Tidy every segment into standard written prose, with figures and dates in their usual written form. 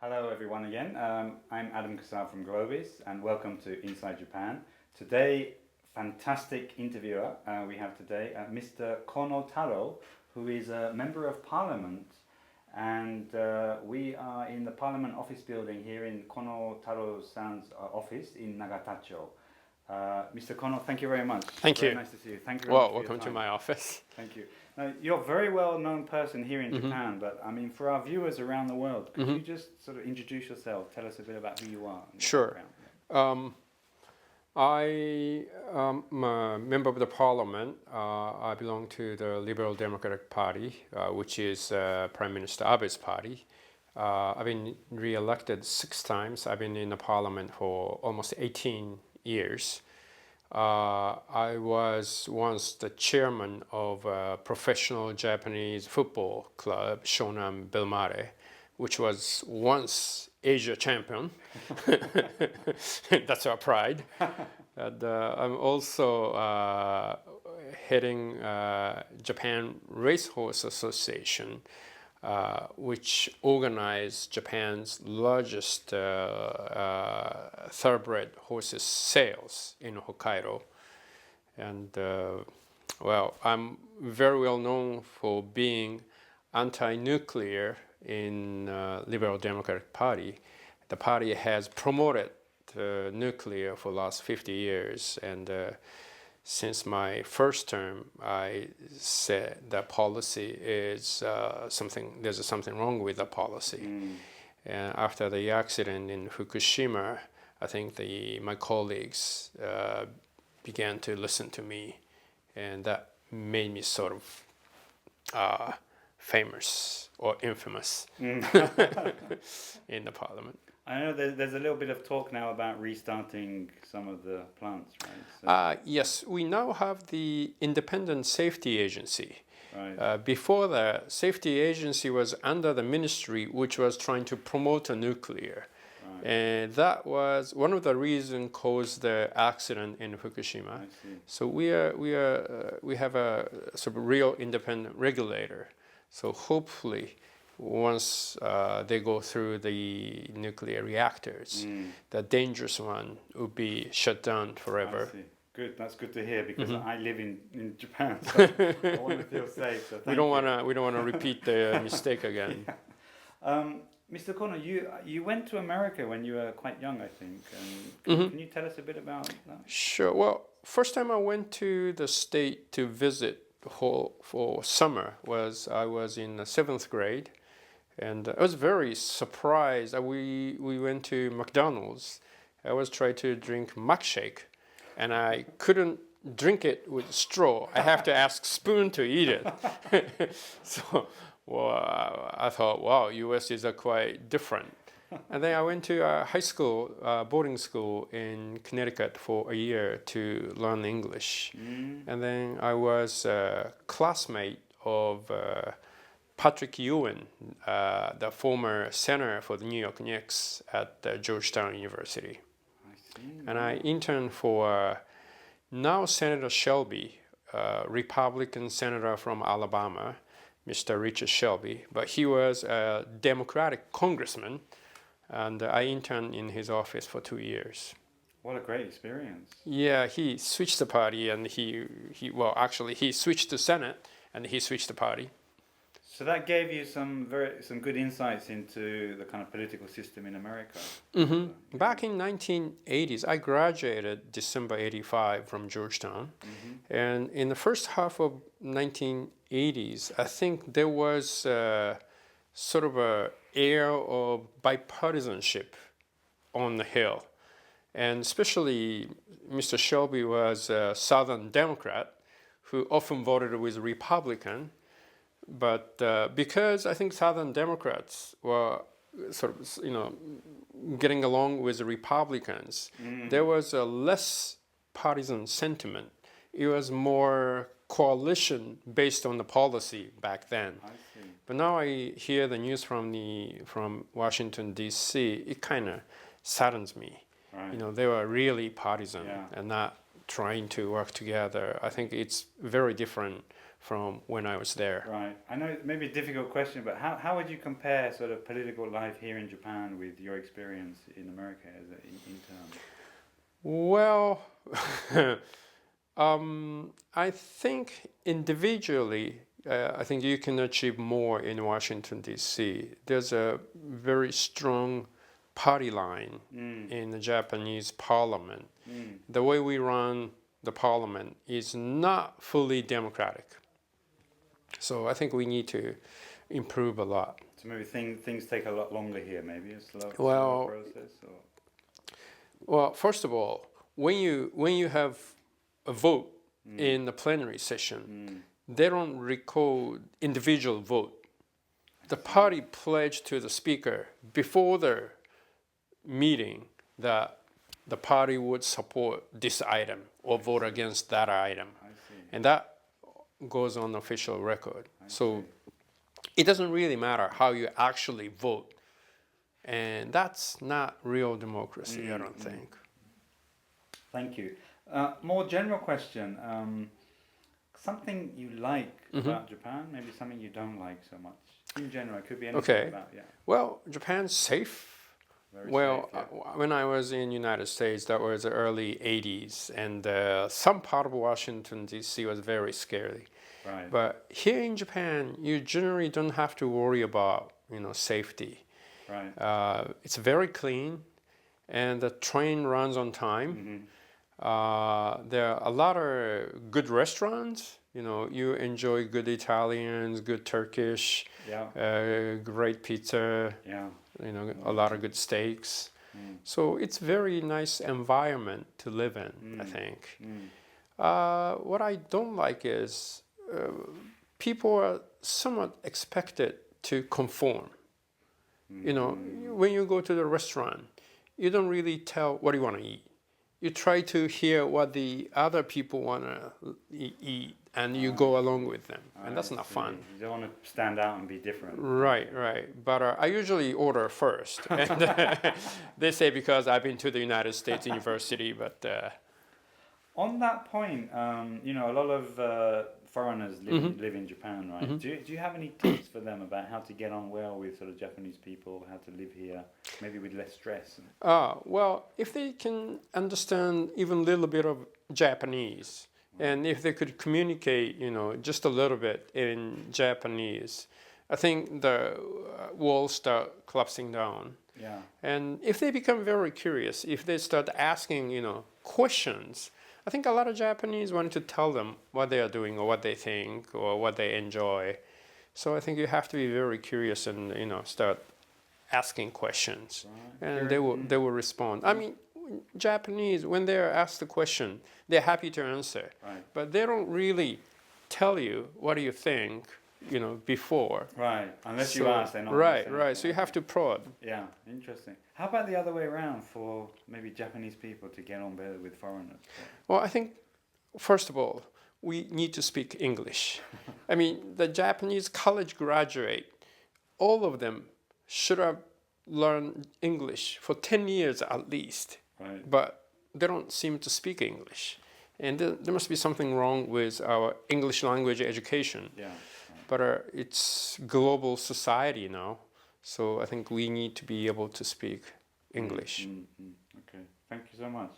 Hello everyone again. I'm Adam Kassab from GLOBIS and welcome to Inside Japan. Today, fantastic interviewer we have today, Mr. Kono Taro, who is a member of parliament, and we are in the parliament office building here in Kono Taro-san's office in Nagatacho. Mr. Kono, thank you very much. Thank you. Very nice to see you. Thank you very much. Welcome to my office. Thank you. Now, you're a very well-known person here in Japan, but I mean, for our viewers around the world, could you just sort of introduce yourself? Tell us a bit about who you are. Sure. I am a member of the parliament. I belong to the Liberal Democratic Party, which is Prime Minister Abe's party. I've been re-elected 6 times. I've been in the parliament for almost 18 years. I was once the chairman of a professional Japanese football club, Shonan Bellmare, which was once Asia champion. That's our pride. And, I'm also heading Japan Racehorse Association, which organized Japan's largest thoroughbred horses sales in Hokkaido. And well, I'm very well known for being anti-nuclear in Liberal Democratic Party. The party has promoted nuclear for the last 50 years, and since my first term, I said that policy is there's something wrong with the policy. And after the accident in Fukushima, I think my colleagues began to listen to me, and that made me sort of famous or infamous in the parliament. I know there's a little bit of talk now about restarting some of the plants, right? So, yes, we now have the Independent Safety Agency. right. Before the safety agency was under the ministry, which was trying to promote a nuclear. Right. And that was one of the reasons caused the accident in Fukushima. I see. So we have a sort of real independent regulator. So hopefully, once they go through the nuclear reactors, the dangerous one will be shut down forever. I see. Good. That's good to hear because I live in Japan, so I want to feel safe. So We don't want to repeat the mistake again. Mr. Kono, you went to America when you were quite young, I think. Can you tell us a bit about that? Sure. Well, first time I went to the state to visit for summer I was in the 7th grade, and I was very surprised. We went to McDonald's. I was trying to drink milkshake, and I couldn't drink it with straw. I have to ask spoon to eat it. So, well, I thought, wow, U.S. is quite different. And then I went to a high school, boarding school in Connecticut for a year to learn English. And then I was a classmate of Patrick Ewing, the former center for the New York Knicks at Georgetown University. I see. And I interned for now Senator Shelby, Republican senator from Alabama, Mr. Richard Shelby, but he was a Democratic congressman, and I interned in his office for 2 years. What a great experience. Yeah, he switched the party, and he switched to Senate, and he switched the party. So that gave you some good insights into the kind of political system in America. Back in 1980s, I graduated December 85 from Georgetown, and in the first half of 1980s, I think there was sort of a air of bipartisanship on the Hill, and especially Mr. Shelby was a Southern Democrat who often voted with Republican. But because I think Southern Democrats were sort of, getting along with the Republicans, there was a less partisan sentiment. It was more coalition based on the policy back then. I see. But now I hear the news from Washington, D.C., it kind of saddens me. Right. They were really partisan Yeah. and not trying to work together. I think it's very different from when I was there. Right. I know it may be a difficult question, but how would you compare sort of political life here in Japan with your experience in America as an intern? Well, I think individually, I think you can achieve more in Washington, D.C. There's a very strong party line in the Japanese parliament. The way we run the parliament is not fully democratic. So I think we need to improve a lot. So maybe things take a lot longer here, maybe a slow process? Or? Well, first of all, when you have a vote in the plenary session, they don't record individual vote. The party pledged to the speaker before the meeting that the party would support this item or vote against that item. I see. And that goes on official record. So it doesn't really matter how you actually vote. And that's not real democracy, I don't think. Thank you. More general question. Something you like about Japan, maybe something you don't like so much. In general, it could be anything about, yeah. Well, Japan's safe. Very Well, safe, yeah. when I was in United States, that was the early 80s, and some part of Washington, D.C. was very scary. Right. But here in Japan, you generally don't have to worry about, safety. Right. It's very clean, and the train runs on time. There are a lot of good restaurants. You enjoy good Italians, good Turkish, great pizza. Yeah. A lot of good steaks. So it's very nice environment to live in, I think. What I don't like is people are somewhat expected to conform. When you go to the restaurant, you don't really tell what you want to eat. You try to hear what the other people want to eat, and you go along with them, and that's not fun. You don't want to stand out and be different. Right. But I usually order first, and they say because I've been to the United States University, but... On that point, a lot of foreigners live in Japan, right? Do you have any tips for them about how to get on well with sort of Japanese people, how to live here, maybe with less stress? Well, if they can understand even a little bit of Japanese, and if they could communicate, just a little bit in Japanese, I think the walls start collapsing down. Yeah. And if they become very curious, if they start asking, questions, I think a lot of Japanese want to tell them what they are doing or what they think or what they enjoy. So I think you have to be very curious and start asking questions, and they will respond. I mean, Japanese, when they are asked a question, they're happy to answer, but they don't really tell you what do you think, before. Right, unless you ask, they're not. Right. So you have to prod. Yeah, interesting. How about the other way around for maybe Japanese people to get on better with foreigners? Well, I think, first of all, we need to speak English. I mean, the Japanese college graduate, all of them should have learned English for 10 years at least. Right. But they don't seem to speak English. And there must be something wrong with our English language education. Yeah. But it's global society now, so I think we need to be able to speak English. Okay, thank you so much.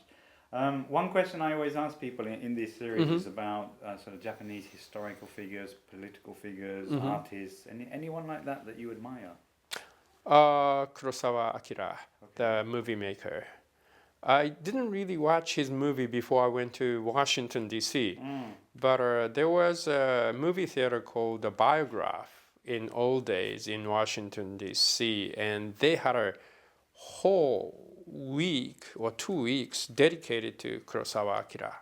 One question I always ask people in this series is about sort of Japanese historical figures, political figures, artists. Anyone like that you admire? Kurosawa Akira, the movie maker. I didn't really watch his movie before I went to Washington, D.C., but there was a movie theater called The Biograph in old days in Washington, D.C., and they had a whole week or 2 weeks dedicated to Kurosawa Akira.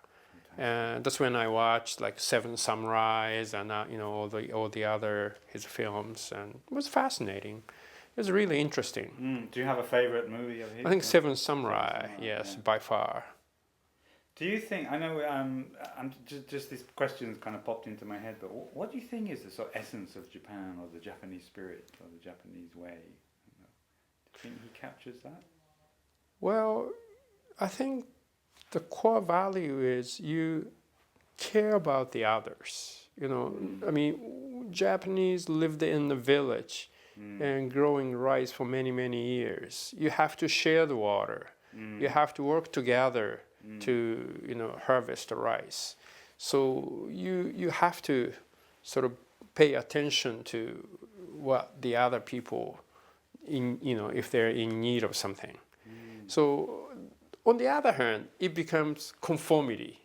And that's when I watched like Seven Samurais and all the other his films, and it was fascinating. It was really interesting. Do you have a favorite movie of his? I think Seven Samurai, yes, by far. Do you think, I know just this question kind of popped into my head, but what do you think is the sort of essence of Japan or the Japanese spirit or the Japanese way? Do you think he captures that? Well, I think the core value is you care about the others. You know, I mean, Japanese lived in a village and growing rice for many, many years. You have to share the water. You have to work together to, you know, harvest the rice. So you have to sort of pay attention to what the other people, you know, if they're in need of something. So on the other hand, it becomes conformity.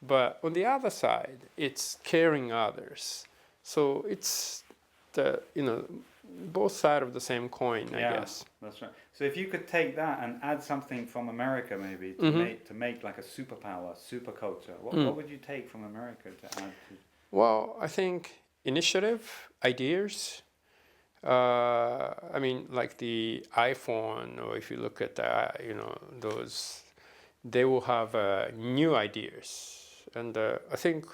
But on the other side, it's caring others. So it's the, you know, both sides of the same coin, I guess. That's right. So if you could take that and add something from America, maybe to make like a superpower, super culture, what would you take from America to add to? Well, I think initiative, ideas. I mean, like the iPhone, or if you look at you know, those, they will have new ideas. And I think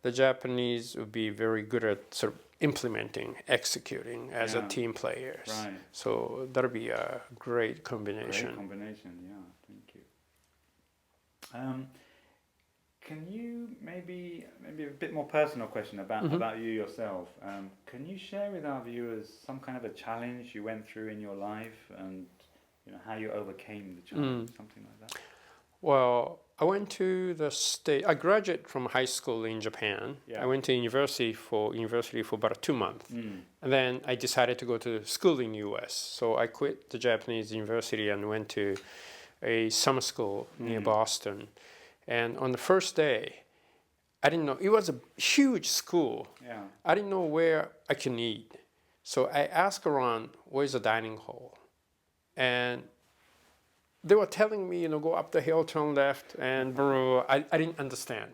the Japanese would be very good at sort of implementing, executing as a team players. Right. So that'll be a great combination. Great combination, yeah. Thank you. Can you maybe a bit more personal question about you yourself? Can you share with our viewers some kind of a challenge you went through in your life, and you know how you overcame the challenge, something like that? Well, I went to the state. I graduated from high school in Japan. Yeah. I went to university for about 2 months, and then I decided to go to school in U.S. So I quit the Japanese university and went to a summer school near Boston. And on the first day, I didn't know, it was a huge school. Yeah. I didn't know where I can eat. So I asked around, where's the dining hall? And they were telling me, you know, go up the hill, turn left, and I didn't understand.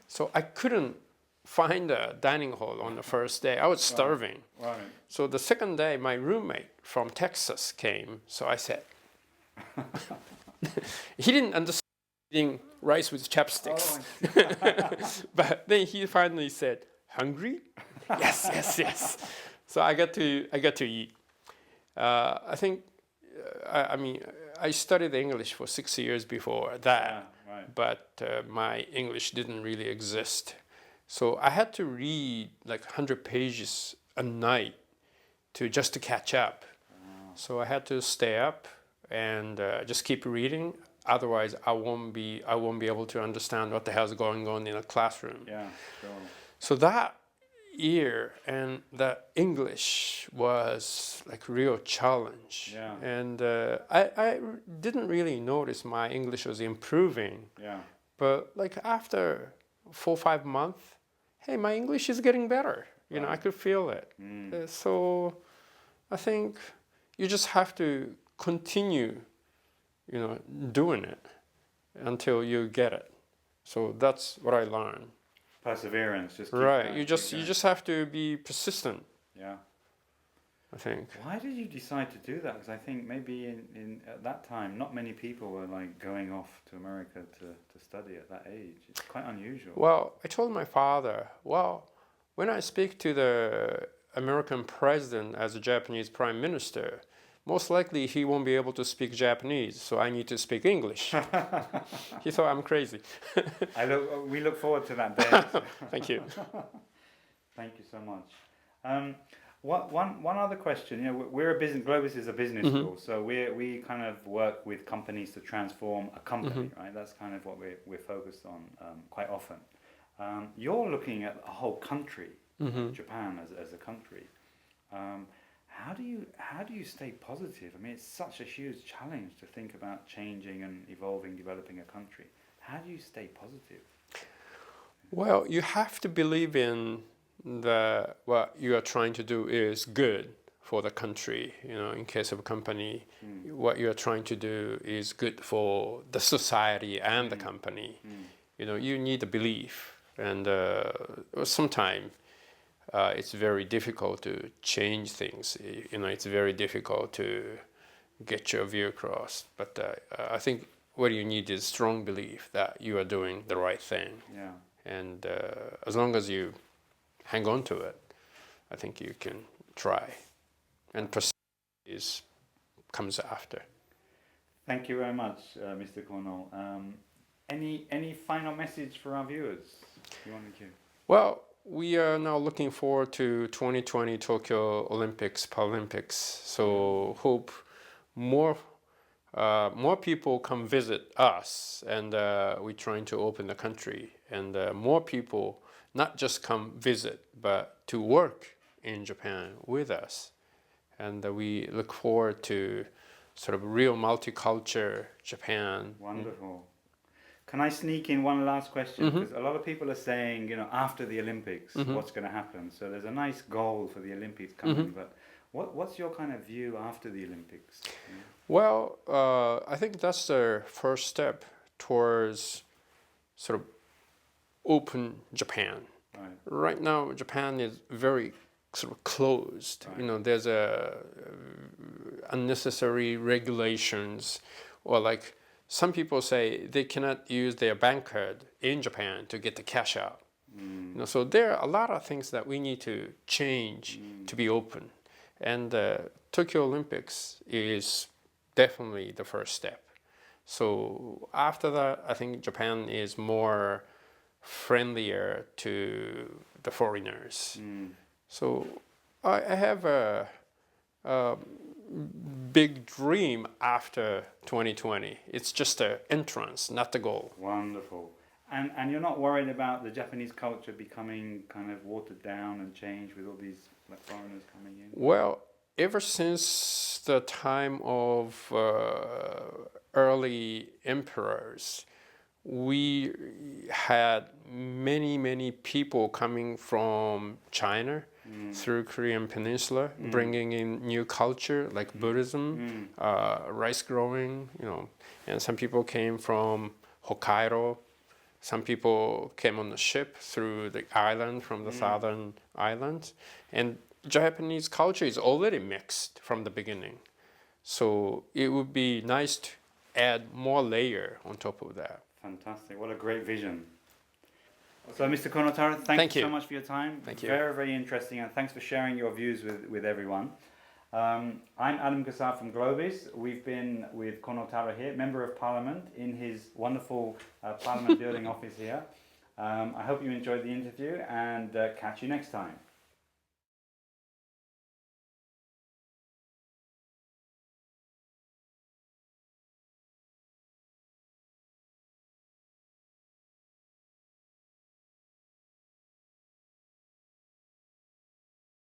So I couldn't find a dining hall on the first day. I was starving. Right. So the second day, my roommate from Texas came. So I said, he didn't understand eating rice with chopsticks. Oh, But then he finally said, hungry? Yes. So I got to eat. I think, I mean, I studied English for 6 years before that, but my English didn't really exist. So I had to read like 100 pages a night to catch up. So I had to stay up and just keep reading. Otherwise, I won't be able to understand what the hell's going on in a classroom. Yeah, sure. So that year and the English was like real challenge. Yeah. And I didn't really notice my English was improving. Yeah. But like after 4 or 5 months, hey, my English is getting better. You know, I could feel it. So I think you just have to continue, you know, doing it until you get it. So that's what I learned. Perseverance, just keep Right. going, You just have to be persistent. Yeah. I think. Why did you decide to do that? Because I think maybe in at that time, not many people were like going off to America to study at that age. It's quite unusual. Well, I told my father, well, when I speak to the American president as a Japanese prime minister, most likely he won't be able to speak Japanese, so I need to speak English. He thought I'm crazy. We look forward to that day. Thank you. Thank you so much. One other question. You know, we're a business. GLOBIS is a business school, so we kind of work with companies to transform a company, right? That's kind of what we're focused on quite often. You're looking at a whole country, Japan as a country. How do you stay positive? I mean, it's such a huge challenge to think about changing and evolving, developing a country. How do you stay positive? Well, you have to believe in what you are trying to do is good for the country. You know, in case of a company, what you are trying to do is good for the society and the company. You know, you need a belief, and sometimes it's very difficult to change things. You know, it's very difficult to get your view across. But I think what you need is strong belief that you are doing the right thing. Yeah. And as long as you hang on to it, I think you can try. And persistence comes after. Thank you very much, Mr. Kono. Any final message for our viewers you want to give? Well, we are now looking forward to 2020 Tokyo Olympics, Paralympics. So hope more more people come visit us, and we're trying to open the country, and more people not just come visit, but to work in Japan with us. And we look forward to sort of real multicultural Japan. Wonderful. Can I sneak in one last question? Because a lot of people are saying, you know, after the Olympics, what's going to happen? So there's a nice goal for the Olympics coming, but what's your kind of view after the Olympics? Well, I think that's the first step towards sort of open Japan. Right. Right now, Japan is very sort of closed. Right. You know, there's unnecessary regulations, or like some people say they cannot use their bank card in Japan to get the cash out. You know, so there are a lot of things that we need to change to be open, and Tokyo Olympics is definitely the first step. So after that, I think Japan is more friendlier to the foreigners. So I have a big dream after 2020. It's just an entrance, not the goal. Wonderful. And you're not worried about the Japanese culture becoming kind of watered down and changed with all these like, foreigners coming in? Well, ever since the time of early emperors, we had many people coming from China through Korean Peninsula, bringing in new culture like Buddhism, rice growing, you know, and some people came from Hokkaido. Some people came on the ship through the island, from the southern islands, and Japanese culture is already mixed from the beginning. So it would be nice to add more layer on top of that. Fantastic. What a great vision. So, Mr. Kono, Taro, thank you so much for your time. Thank you. Very interesting, and thanks for sharing your views with everyone. I'm Adam Kassab from GLOBIS. We've been with Kono Taro here, Member of Parliament, in his wonderful Parliament building office here. I hope you enjoyed the interview, and catch you next time.